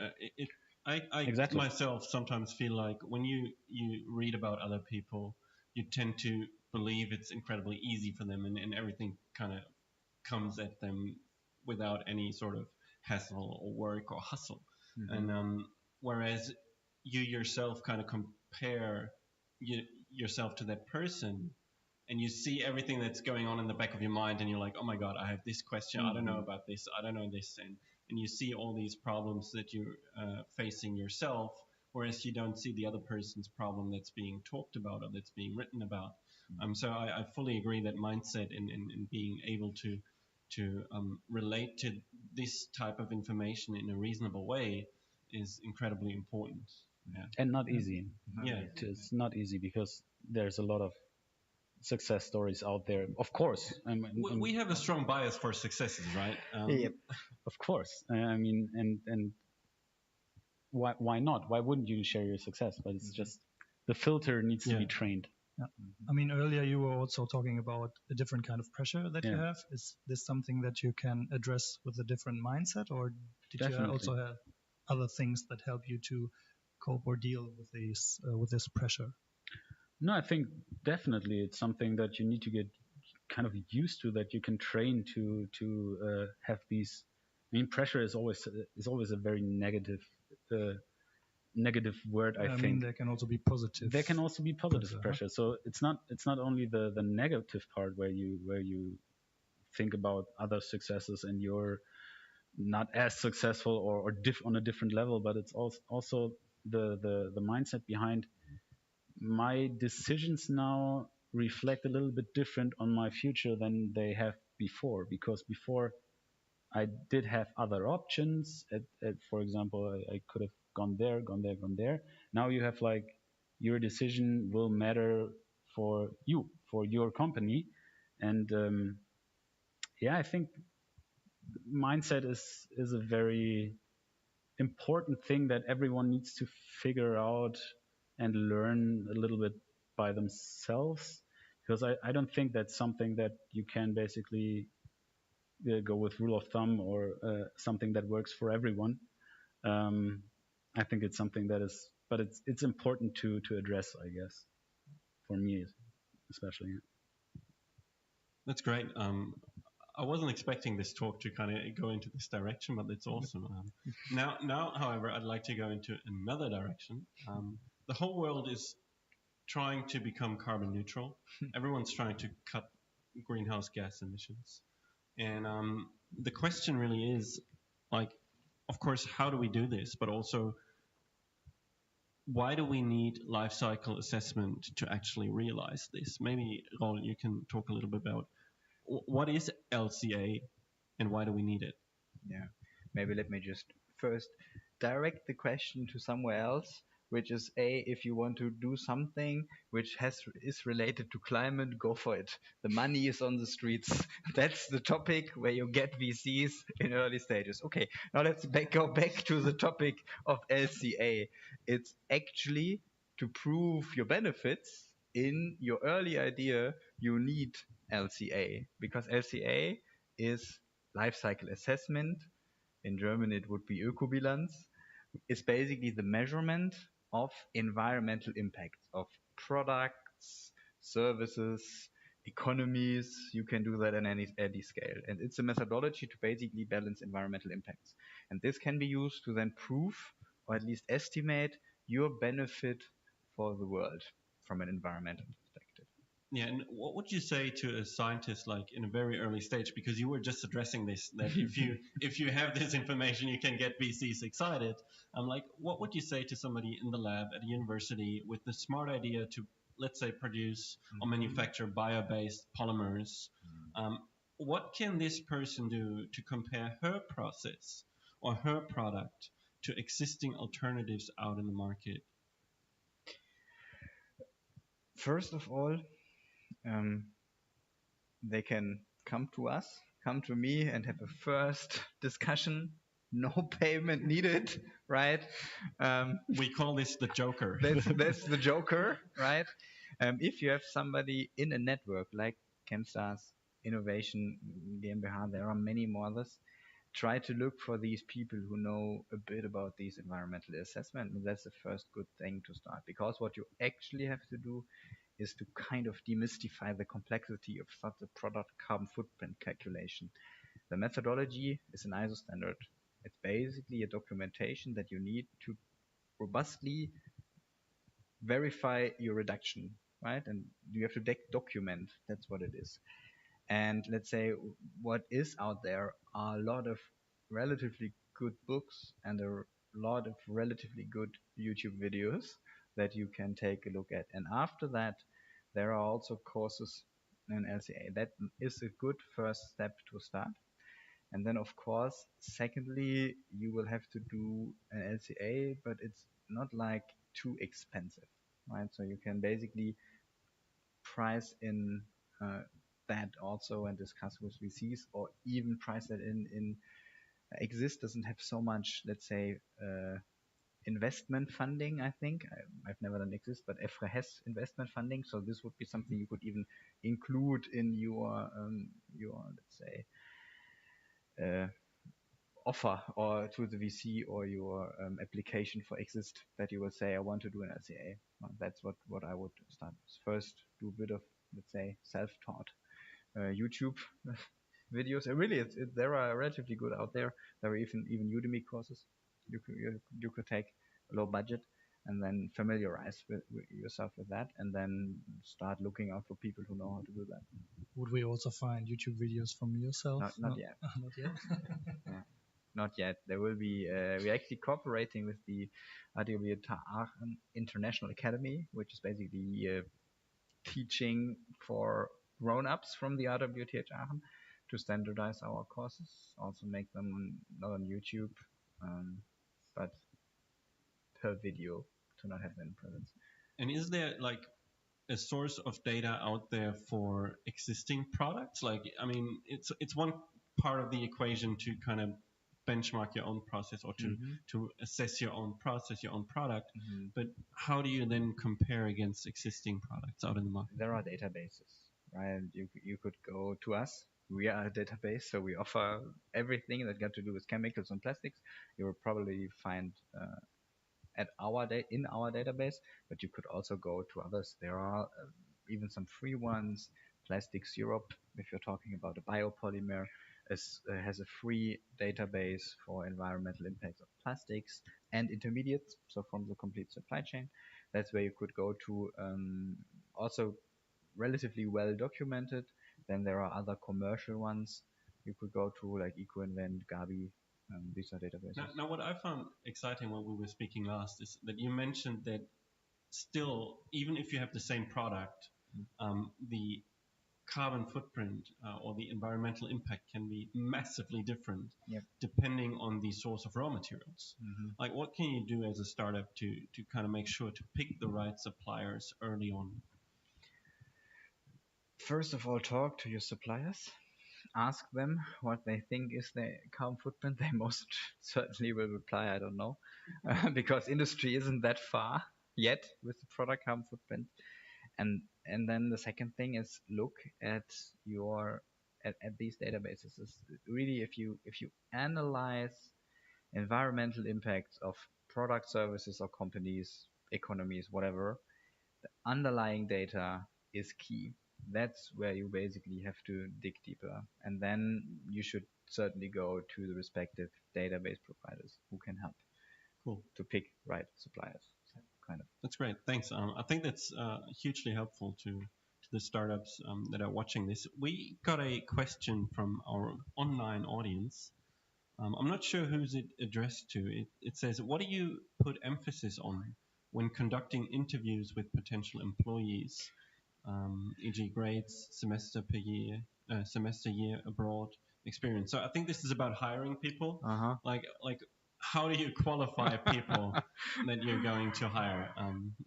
I Exactly. myself sometimes feel like when you read about other people, you tend to believe it's incredibly easy for them, and everything kind of comes at them without any sort of hassle or work or hustle. And whereas you yourself kind of compare yourself to that person, and you see everything that's going on in the back of your mind, and you're like, oh my god, I have this question, I don't know about this, I don't know this, and you see all these problems that you're facing yourself, whereas you don't see the other person's problem that's being talked about or that's being written about. So I fully agree that mindset in being able to relate to this type of information in a reasonable way is incredibly important. Yeah. And not easy. Yeah. It's not easy because there's a lot of success stories out there. Of course, We have a strong bias for successes, right? Yep. of course. I mean, and why not? Why wouldn't you share your success? But it's just the filter needs to be trained. Yeah. I mean, earlier you were also talking about a different kind of pressure that you have. Is this something that you can address with a different mindset, or did you also have other things that help you to cope or deal with this pressure? No, I think definitely it's something that you need to get kind of used to, that you can train to have these. I mean, pressure is always a very negative word. I think. mean, there can also be positive. There can also be positive pressure. So it's not only the negative part where you think about other successes and you're not as successful or on a different level, but it's also the mindset behind my decisions now reflect a little bit different on my future than they have before, because before I did have other options. For example, I could have gone there, gone there, gone there. Now you have like your decision will matter for you, for your company. And I think mindset is a very important thing that everyone needs to figure out and learn a little bit by themselves, because I don't think that's something that you can basically go with rule of thumb or something that works for everyone. I think it's something that is, but it's important to address, I guess, for me especially. That's great. I wasn't expecting this talk to kind of go into this direction, but it's awesome. Now, however, I'd like to go into another direction. The whole world is trying to become carbon neutral. Everyone's trying to cut greenhouse gas emissions. And the question really is, like, of course, how do we do this? But also, why do we need life cycle assessment to actually realize this? Maybe, Raoul, you can talk a little bit about what is LCA and why do we need it? Yeah, maybe let me just first direct the question to somewhere else, which is if you want to do something which is related to climate, go for it. The money is on the streets. That's the topic where you get VCs in early stages. Okay, now let's go back to the topic of LCA. It's actually to prove your benefits in your early idea, you need LCA, because LCA is life cycle assessment. In German, it would be Ökobilanz. It's basically the measurement of environmental impacts of products, services, economies. You can do that on any scale. And it's a methodology to basically balance environmental impacts. And this can be used to then prove, or at least estimate, your benefit for the world from an environmental perspective. Yeah, and what would you say to a scientist like in a very early stage? Because you were just addressing this, that if you have this information, you can get VCs excited. I'm like, what would you say to somebody in the lab at a university with the smart idea to, let's say, produce or manufacture bio-based polymers? What can this person do to compare her process or her product to existing alternatives out in the market? First of all, they can come to us, come to me and have a first discussion. No payment needed, right? We call this the Joker. That's the Joker, right? If you have somebody in a network like Chemstars, Innovation, GmbH, there are many more others. try to look for these people who know a bit about these environmental assessment. And that's the first good thing to start, because what you actually have to do is to kind of demystify the complexity of such a product carbon footprint calculation. The methodology is an ISO standard. It's basically a documentation that you need to robustly verify your reduction, right? And you have to document. That's what it is. And let's say what is out there are a lot of relatively good books and a lot of relatively good YouTube videos that you can take a look at. And after that, there are also courses in LCA. That is a good first step to start. And then, of course, secondly, you will have to do an LCA, but it's not like too expensive, right? So you can basically price in that also and discuss with VCs, or even price that in Exist doesn't have so much, let's say, investment funding. I think I've never done Exist, but EFRE has investment funding, so this would be something you could even include in your let's say offer or to the VC or your application for Exist, that you will say, I want to do an LCA. That's what I would start with. First, do a bit of, let's say, self-taught YouTube videos. Really, there are relatively good out there. There are even Udemy courses you could take low budget, and then familiarize with yourself with that, and then start looking out for people who know how to do that. Would we also find YouTube videos from yourself? Not yet. Not yet. Yeah. Not yet. There will be. We're actually cooperating with the RWTH International Academy, which is basically teaching for grown-ups from the RWTH Aachen to standardize our courses, also make them not on YouTube, but per video, to not have them in presence. And is there like a source of data out there for existing products? Like, I mean, it's one part of the equation to kind of benchmark your own process, or to assess your own process, your own product. But how do you then compare against existing products out in the market? There are databases, right? You could go to us. We are a database, so we offer everything that got to do with chemicals and plastics. You will probably find in our database, but you could also go to others. There are even some free ones. Plastics Europe, if you're talking about a biopolymer, has a free database for environmental impacts of plastics and intermediates, so from the complete supply chain. That's where you could go to, also relatively well documented. Then there are other commercial ones you could go to, like EcoInvent, Gabi. These are databases. Now, what I found exciting when we were speaking last is that you mentioned that still, even if you have the same product, the carbon footprint or the environmental impact can be massively different depending on the source of raw materials. Like, what can you do as a startup to kind of make sure to pick the right suppliers early on? First of all, talk to your suppliers. Ask them what they think is the carbon footprint. They most certainly will reply, I don't know, because industry isn't that far yet with the product carbon footprint. And then the second thing is look at these databases. Really, if you analyze environmental impacts of product, services, or companies, economies, whatever, the underlying data is key. That's where you basically have to dig deeper. And then you should certainly go to the respective database providers who can help. Cool. To pick right suppliers. Kind of. That's great. Thanks. I think that's hugely helpful to the startups that are watching this. We got a question from our online audience. I'm not sure who's it addressed to. It says, what do you put emphasis on when conducting interviews with potential employees, e.g. grades, semester year abroad experience? So I think this is about hiring people. Like how do you qualify people that you're going to hire?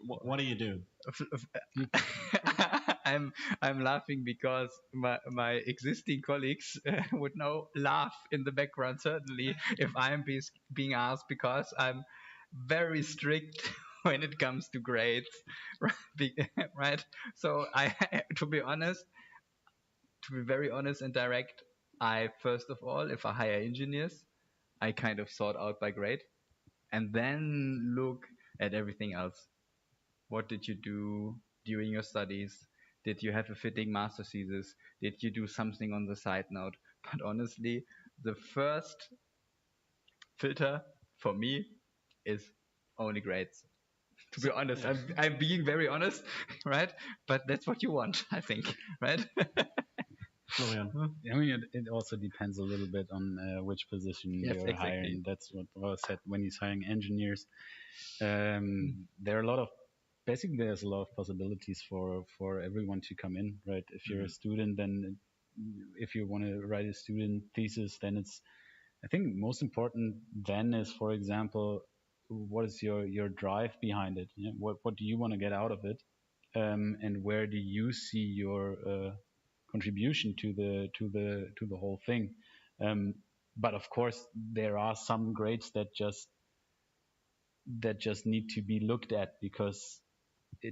What do you do? I'm laughing because my existing colleagues would now laugh in the background, certainly, if I'm being asked, because I'm very strict when it comes to grades, right? So to be very honest and direct, first of all, if I hire engineers, I kind of sort out by grade and then look at everything else. What did you do during your studies? Did you have a fitting master thesis? Did you do something on the side note? But honestly, the first filter for me is only grades. To be honest, I'm being very honest, right? But that's what you want, I think, right? Florian. I mean, it also depends a little bit on which position you're hiring. That's what Raoul said when he's hiring engineers. There are a lot of basically there's a lot of possibilities for everyone to come in, right? If you're a student, then if you want to write a student thesis, then it's I think most important then is, for example, what is your drive behind it? You know, what do you want to get out of it, and where do you see your contribution to the whole thing? But of course, there are some grades that just need to be looked at, because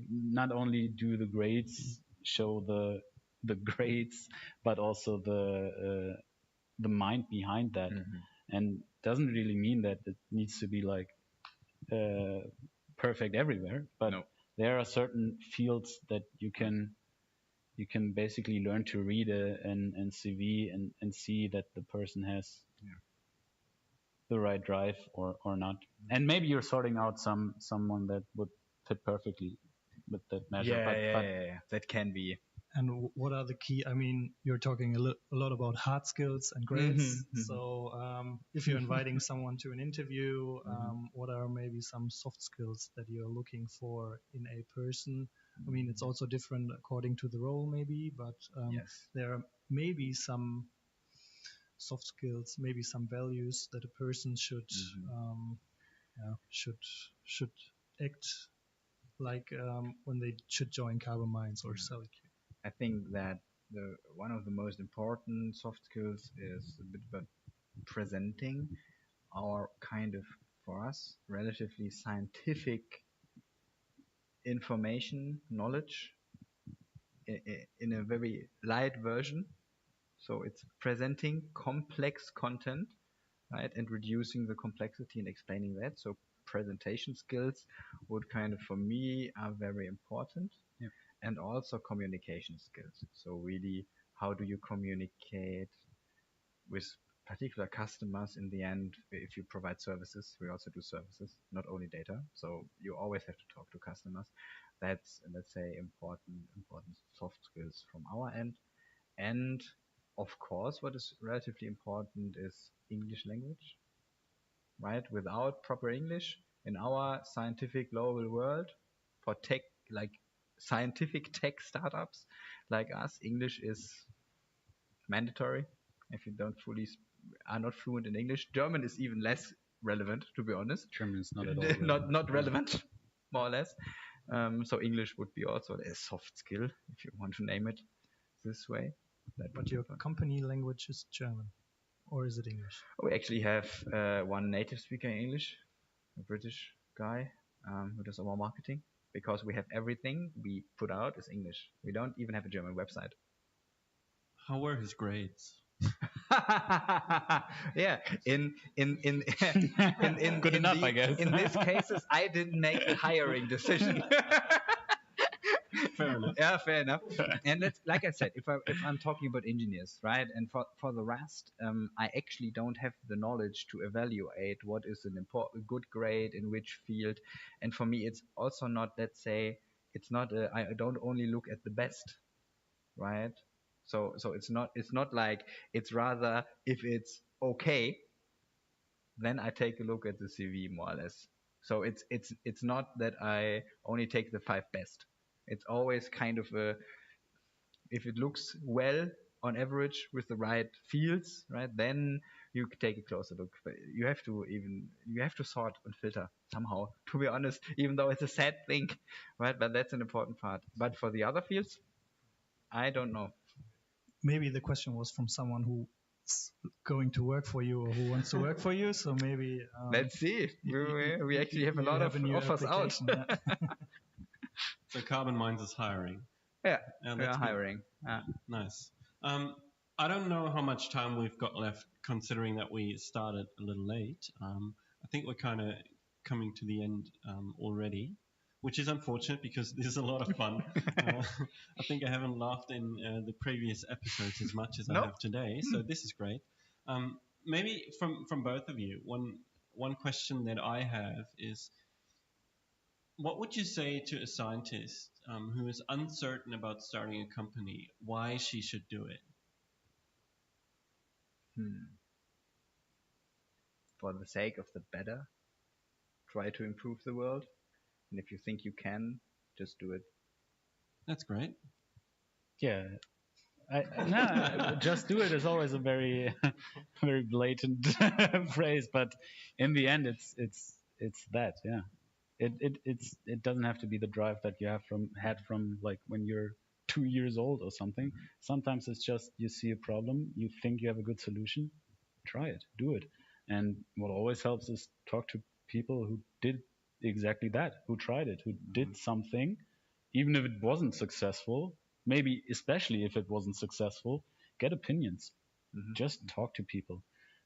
not only do the grades show the grades, but also the mind behind that, and doesn't really mean that it needs to be like perfect everywhere. But there are certain fields that you can basically learn to read an CV and see that the person has the right drive or not. And maybe you're sorting out someone that would fit perfectly with that measure. Yeah, that can be. And what are the key? I mean, you're talking a lot about hard skills and grades. So if you're inviting someone to an interview, what are maybe some soft skills that you're looking for in a person? I mean, it's also different according to the role, maybe, but there are maybe some soft skills, maybe some values that a person should act like when they should join Carbon Mines or cellEQ. I think that one of the most important soft skills is a bit about presenting our kind of, for us, relatively scientific information, knowledge in a very light version. So it's presenting complex content, right, and reducing the complexity and explaining that. So presentation skills would kind of, for me, are very important. And also communication skills. So really, how do you communicate with particular customers in the end? If you provide services, we also do services, not only data. So you always have to talk to customers. That's, let's say, important soft skills from our end. And of course, what is relatively important is English language, right? Without proper English in our scientific global world, for tech, like scientific tech startups like us, English is mandatory. If you are not fluent in English, German is even less relevant, to be honest. German is not at all not relevant, more or less. So English would be also a soft skill, if you want to name it this way. But your company language is German, or is it English? We actually have one native speaker in English, a British guy who does our marketing. Because we have everything we put out is English. We don't even have a German website. How were his grades? Yeah, in good enough, I guess. In these cases, I didn't make the hiring decision. Fair enough. Yeah, fair enough. And that's, like I said, if I'm talking about engineers, right? And for the rest, I actually don't have the knowledge to evaluate what is a good grade in which field. And for me, it's also not, let's say, it's not. I don't only look at the best, right? So it's not like, it's rather, if it's okay, then I take a look at the CV more or less. So it's not that I only take the 5 best. It's always kind of if it looks well on average with the right fields, right, then you take a closer look. But you have to sort and filter somehow, to be honest, even though it's a sad thing, right? But that's an important part. But for the other fields, I don't know. Maybe the question was from someone who is going to work for you or who wants to work for you. So maybe let's see. We actually have a lot of offers out. So Carbon Mines is hiring. Yeah, we are hiring. Nice. I don't know how much time we've got left, considering that we started a little late. I think we're kind of coming to the end already, which is unfortunate because this is a lot of fun. I think I haven't laughed in the previous episodes as much as I have today, so this is great. Maybe from both of you, one question that I have is, what would you say to a scientist who is uncertain about starting a company, why she should do it? For the sake of the better, try to improve the world. And if you think you can, just do it. That's great. Yeah. Just do it is always a very, very blatant phrase, but in the end, it's that, yeah. It doesn't have to be the drive that you had from like when you're 2 years old or something. Sometimes it's just you see a problem, you think you have a good solution, try it, do it. And what always helps is talk to people who did exactly that, who tried it, who did something, even if it wasn't successful. Maybe especially if it wasn't successful, get opinions. Just talk to people.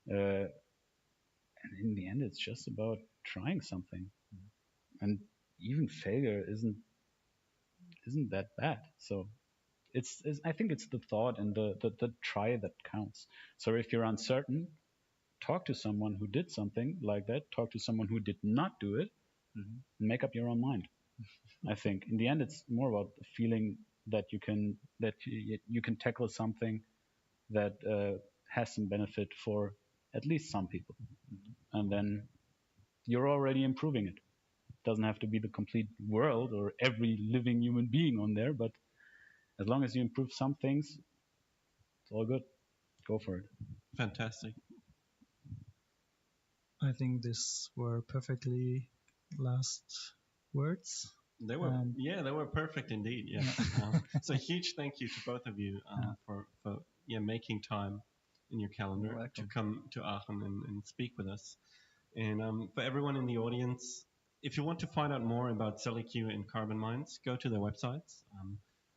And in the end, it's just about trying something. And even failure isn't that bad. So I think it's the thought and the try that counts. So if you're uncertain, talk to someone who did something like that. Talk to someone who did not do it. And make up your own mind. I think in the end, it's more about the feeling that you can tackle something that has some benefit for at least some people, and then you're already improving it. Doesn't have to be the complete world or every living human being on there, but as long as you improve some things, it's all good. Go for it. Fantastic. I think these were perfectly last words. They were perfect indeed. Yeah. So huge thank you to both of you for making time in your calendar to come to Aachen and speak with us. And for everyone in the audience, if you want to find out more about cellEQ and Carbon Mines, go to their websites.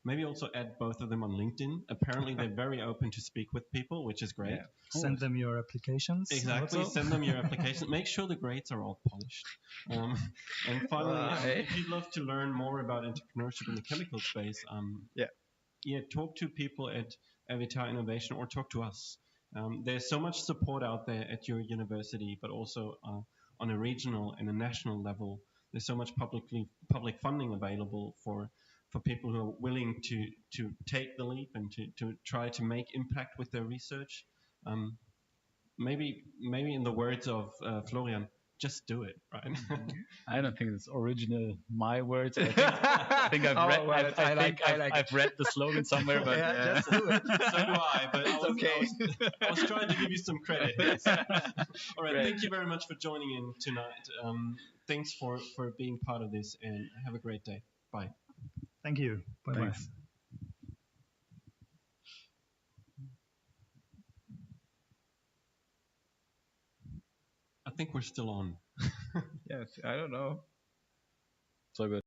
Maybe also add both of them on LinkedIn. Apparently, they're very open to speak with people, which is great. Yeah. Send them your applications. Exactly. Also. Send them your application. Make sure the grades are all polished. And finally, if you'd love to learn more about entrepreneurship in the chemical space, talk to people at RWTH Innovation or talk to us. There's so much support out there at your university, but also on a regional and a national level. There's so much public funding available for people who are willing to take the leap and to try to make impact with their research. Maybe in the words of Florian, just do it, right? I don't think it's original my words. I think I've read the slogan somewhere, but just do it. So do I, but I was trying to give you some credit. All right, thank you very much for joining in tonight. Thanks for being part of this, and have a great day. Bye. Thank you. Bye-bye. I think we're still on. Yes, I don't know. So good.